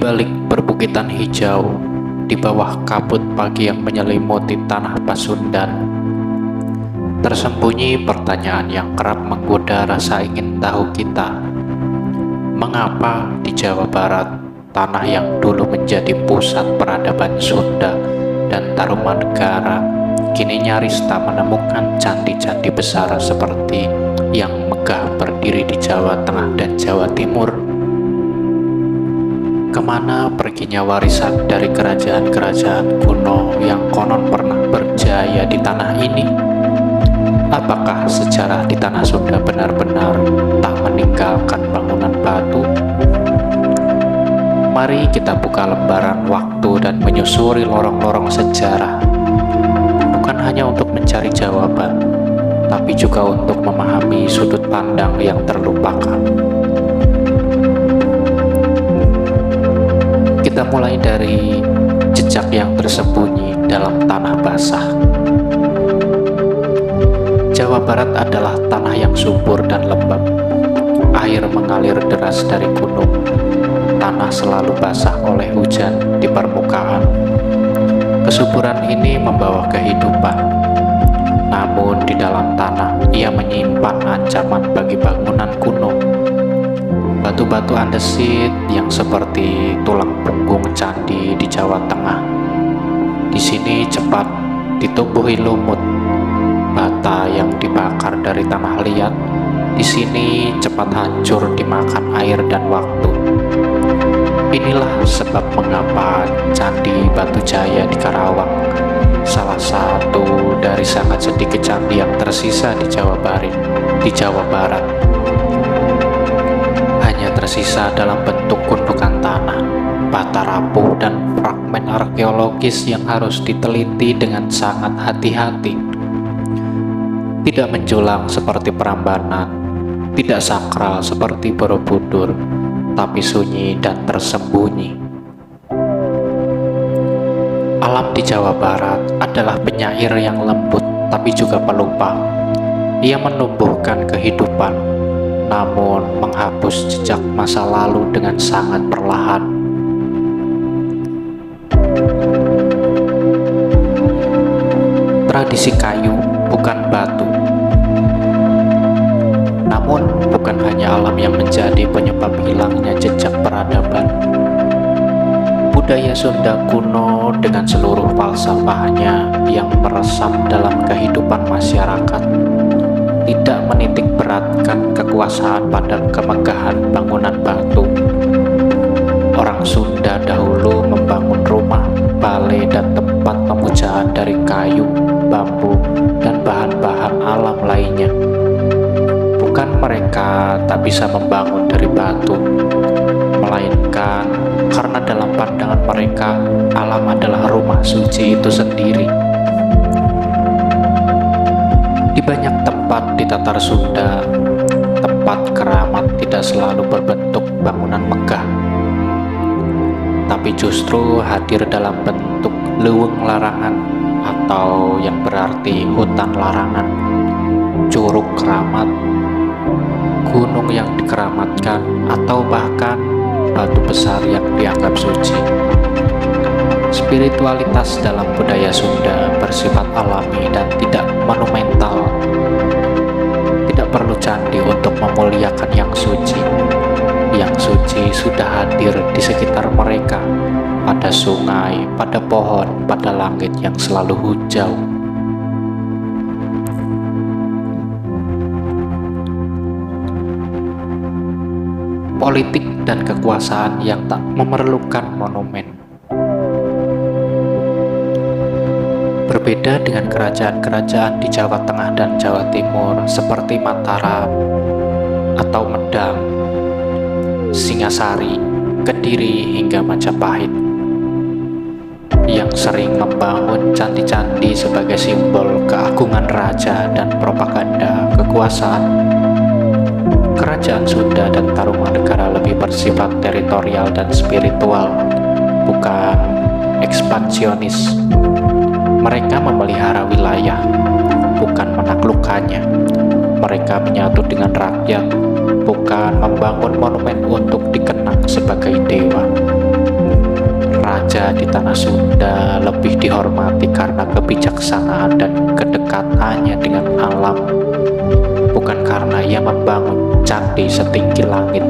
Di balik perbukitan hijau, di bawah kabut pagi yang menyelimuti tanah Pasundan, tersembunyi pertanyaan yang kerap menggoda rasa ingin tahu kita. Mengapa di Jawa Barat, tanah yang dulu menjadi pusat peradaban Sunda dan Tarumanegara, kini nyaris tak menemukan candi-candi besar seperti yang megah berdiri di Jawa Tengah dan Jawa Timur? Kemana perginya warisan dari kerajaan-kerajaan kuno yang konon pernah berjaya di tanah ini? Apakah sejarah di tanah Sunda benar-benar tak meninggalkan bangunan batu? Mari kita buka lembaran waktu dan menyusuri lorong-lorong sejarah, bukan hanya untuk mencari jawaban, tapi juga untuk memahami sudut pandang yang terlupakan. Kita mulai dari jejak yang tersembunyi dalam tanah basah. Jawa Barat adalah tanah yang subur dan lembab. Air mengalir deras dari gunung. Tanah selalu basah oleh hujan di permukaan. Kesuburan ini membawa kehidupan. Namun di dalam tanah, ia menyimpan ancaman bagi bangunan kuno. Batu-batu andesit yang seperti tulang punggung candi di Jawa Tengah. Di sini cepat ditumbuhi lumut. Bata yang dibakar dari tanah liat, di sini cepat hancur dimakan air dan waktu. Inilah sebab mengapa Candi Batu Jaya di Karawang, salah satu dari sangat sedikit candi yang tersisa di Jawa Barat, hanya tersisa dalam bentuk gundukan tanah, bata rapuh, dan fragmen arkeologis yang harus diteliti dengan sangat hati-hati. Tidak menjulang seperti Prambanan, tidak sakral seperti Borobudur, tapi sunyi dan tersembunyi. Alam di Jawa Barat adalah penyair yang lembut tapi juga pelupa. Ia menumbuhkan kehidupan, namun menghapus jejak masa lalu dengan sangat perlahan. Tradisi kayu bukan batu. Namun bukan hanya alam yang menjadi penyebab hilangnya jejak peradaban. Budaya Sunda kuno dengan seluruh falsafahnya yang meresap dalam kehidupan masyarakat tidak menitik beratkan kekuasaan pada kemegahan bangunan batu. Orang Sunda dahulu membangun rumah, balai, dan tempat pemujaan dari kayu, bambu, dan bahan-bahan alam lainnya. Bukan mereka tak bisa membangun dari batu, melainkan karena dalam pandangan mereka, alam adalah rumah suci itu sendiri. Di banyak tempat di Tatar Sunda, tempat keramat tidak selalu berbentuk bangunan megah, tapi justru hadir dalam bentuk leuweung larangan, atau yang berarti hutan larangan, curug keramat, gunung yang dikeramatkan, atau bahkan batu besar yang dianggap suci. Spiritualitas dalam budaya Sunda bersifat alami dan tidak monumental. Tidak perlu candi untuk memuliakan yang suci. Yang suci sudah hadir di sekitar mereka, pada sungai, pada pohon, pada langit yang selalu hijau. Politik dan kekuasaan yang tak memerlukan monumen. Berbeda dengan kerajaan-kerajaan di Jawa Tengah dan Jawa Timur seperti Mataram atau Medang, Singasari, Kediri, hingga Majapahit, yang sering membangun candi-candi sebagai simbol keagungan raja dan propaganda kekuasaan. Kerajaan Sunda dan Tarumanegara lebih bersifat teritorial dan spiritual, bukan ekspansionis. Mereka memelihara wilayah, bukan menaklukkannya. Mereka menyatu dengan rakyat, bukan membangun monumen untuk dikenang sebagai dewa. raja di tanah Sunda lebih dihormati karena kebijaksanaan dan kedekatannya dengan alam, bukan karena ia membangun candi setinggi langit.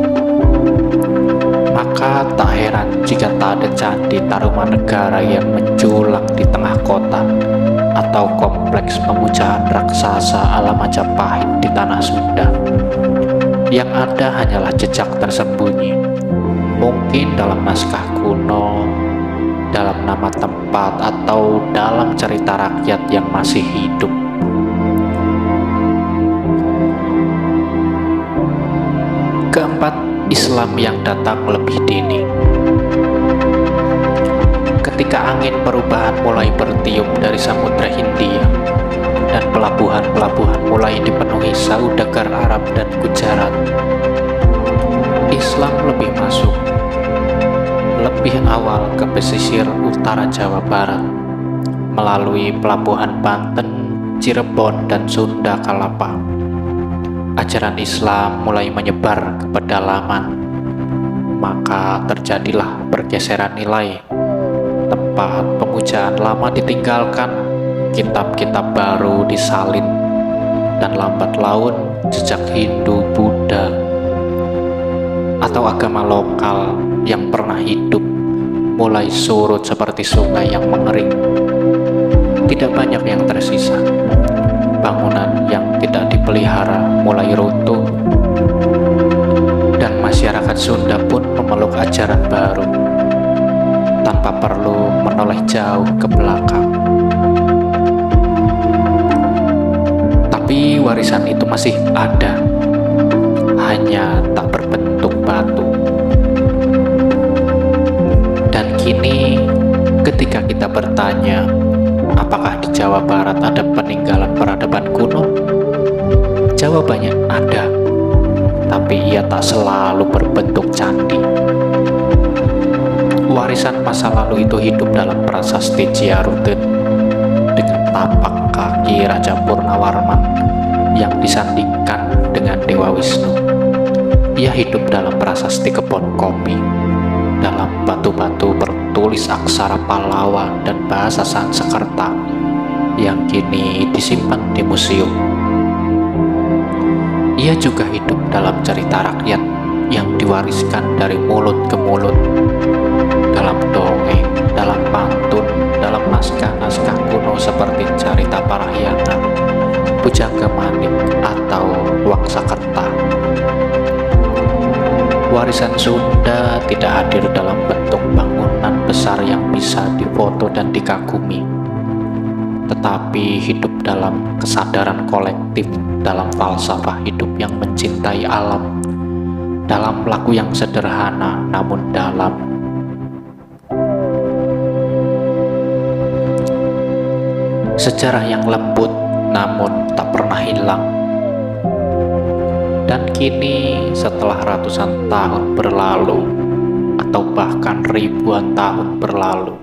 Maka tak heran jika tak ada candi Tarumanegara yang menjulang di tengah kota, atau kompleks pemujaan raksasa ala Majapahit di tanah Sunda. Yang ada hanyalah jejak tersembunyi, mungkin dalam naskah kuno, dalam nama tempat, atau dalam cerita rakyat yang masih hidup. Keempat, Islam yang datang lebih dini. Ketika angin perubahan mulai bertiup dari Samudra Hindia dan pelabuhan-pelabuhan mulai dipenuhi saudagar Arab dan Gujarat, Islam lebih masuk lebih awal ke pesisir utara Jawa Barat melalui pelabuhan Banten, Cirebon, dan Sunda Kalapa. Ajaran Islam mulai menyebar ke pedalaman, maka terjadilah pergeseran nilai. Tempat pemujaan lama ditinggalkan, kitab-kitab baru disalin, dan lambat laun jejak Hindu, Buddha, atau agama lokal yang pernah hidup mulai surut seperti sungai yang mengering. Tidak banyak yang tersisa. Bangunan yang tidak dipelihara mulai runtuh, dan masyarakat Sunda pun memeluk ajaran baru tanpa perlu menoleh jauh ke belakang. Tapi warisan itu masih ada, hanya tak berbentuk batu. Dan kini ketika kita bertanya, apakah di Jawa Barat ada peninggalan peradaban kuno? Jawabannya ada, tapi ia tak selalu berbentuk candi. Warisan masa lalu itu hidup dalam prasasti Ciarudin dengan tapak kaki Raja Purnawarman yang disandingkan dengan Dewa Wisnu. Ia hidup dalam prasasti Kebon Kopi, dalam batu-batu bertulis aksara Pallawa dan bahasa Sanskerta yang kini disimpan di museum. Ia juga hidup dalam cerita rakyat yang diwariskan dari mulut ke mulut, dalam dongeng, dalam pantun, dalam naskah-naskah kuno seperti Carita Parahyana, Pujangga Manik, atau Wangsakerta. Warisan Sunda tidak hadir dalam bentuk bangunan besar yang bisa difoto dan dikagumi, tetapi hidup dalam kesadaran kolektif, dalam falsafah hidup yang mencintai alam, dalam laku yang sederhana namun dalam. Sejarah yang lembut namun tak pernah hilang. Dan kini setelah ratusan tahun berlalu, atau bahkan ribuan tahun berlalu,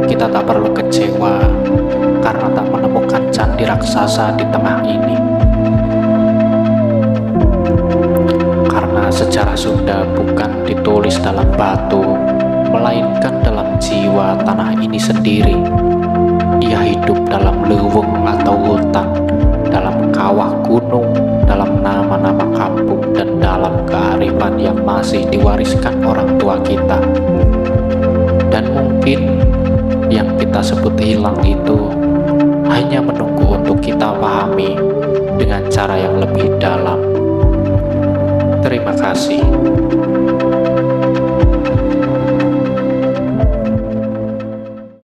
kita tak perlu kecewa karena tak menemukan candi raksasa di tengah ini. Karena sejarah Sunda bukan ditulis dalam batu, melainkan dalam jiwa tanah ini sendiri. Ia hidup dalam leuweung atau hutan, dalam kawah gunung, dalam nama-nama kampung, dan dalam kearifan yang masih diwariskan orang tua kita. Dan mungkin yang kita sebut hilang itu hanya menunggu untuk kita pahami dengan cara yang lebih dalam. Terima kasih.